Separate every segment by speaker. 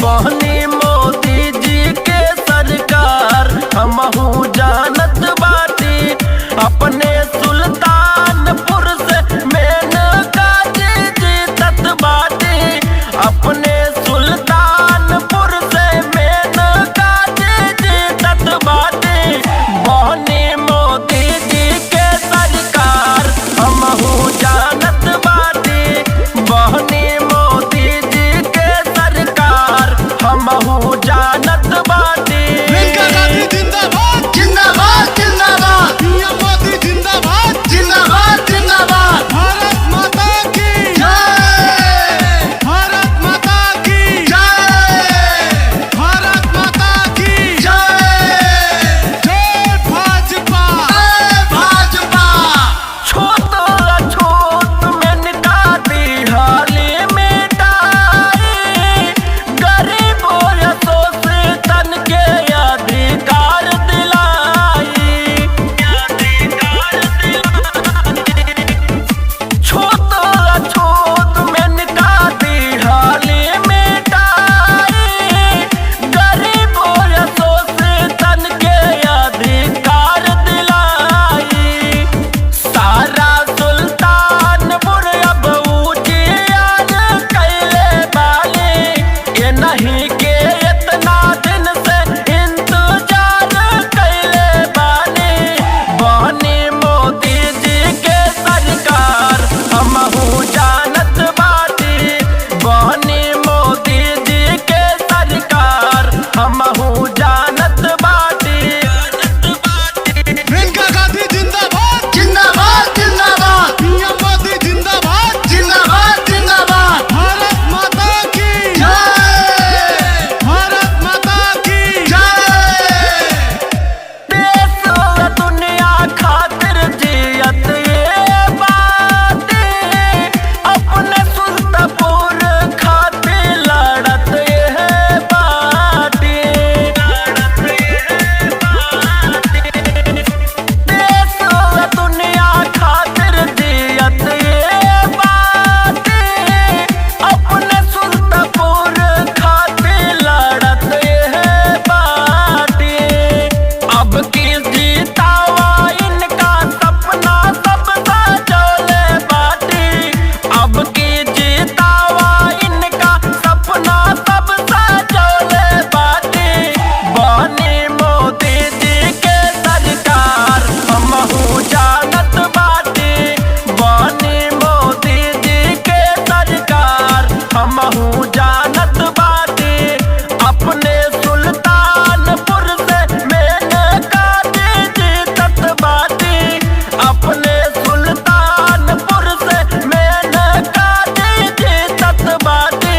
Speaker 1: बहनी मोदी जी के सरकार हमहू जानत बाटी। अपने सुल्तानपुर से मेनका जी जीतत बाटी। अपने सुल्तानपुर से मेनका जी जीतत बाटी। बहनी मोदी जी के सरकार हमहू जानत बाटी। बहनी मोदी जी के सरकार हमहू जानत बाटी।
Speaker 2: मेनका गांधी जिंदाबाद
Speaker 3: जिंदाबाद जिंदाबाद
Speaker 2: पीएम मोदी जिंदाबाद
Speaker 3: जिंदाबाद जिंदाबाद।
Speaker 2: भारत माता की
Speaker 3: जय
Speaker 2: भारत माता की
Speaker 3: जय
Speaker 2: भारत माता की
Speaker 3: जय
Speaker 2: जय भाजपा
Speaker 3: भाजपा।
Speaker 1: छोट छोट मेनका दिहाली मिटाई। गरीबों या शोषितन के अधिकार दिलाई। छोट छोट मेनका दिहाली मिटाई। गरीबों या शोषितन के अधिकार दिलाई। सारा सुल्तानपुर अब उजियार कैले बाली। ये नहीं के इतना दिन से इंतजार कैले बानी। बहनी मोदी जी के सरकार हमहू जानत बाटी। बहनी मोदी जी के सरकार हमहू जानत बाटी।
Speaker 2: मेनका गांधी जिंदाबाद
Speaker 3: जिंदाबाद जिंदाबाद
Speaker 2: पीएम मोदी जिंदाबाद
Speaker 3: जिंदाबाद जिंदाबाद।
Speaker 2: भारत माता की
Speaker 3: जय
Speaker 2: भारत माता की
Speaker 3: जय
Speaker 1: देश व दुनिया खातिर जियत ये बाटी। अपने सुल्तानपुर खातिर लड़त ये बाटी। देश व दुनिया खातिर जियत ये बाटी। अपने सुल्तानपुर खातिर लड़त ये बाटी। अब की जीतावा इनका सपना सब सजोले बाटी। अब की जीतावा इनका सपना सब सजोले बाटी। बहनी मोदी जी के सरकार हमहू जानत बाटी। बहनी मोदी जी के सरकार हमहू जानत बाटी। अपने सुल्तानपुर से मेनका जी जीतत बाटी। अपने सुल्तानपुर से मेनका जी जीतत बाटी।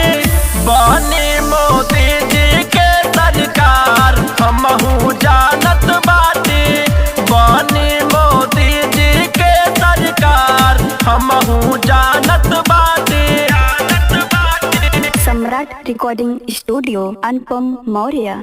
Speaker 1: बहनी मोदी जी के सरकार हमहू जानत बाटी। बहनी मोदी जी के सरकार हमहू जानत बाटी।
Speaker 4: सम्राट रिकॉर्डिंग स्टूडियो अनुपम मौर्य।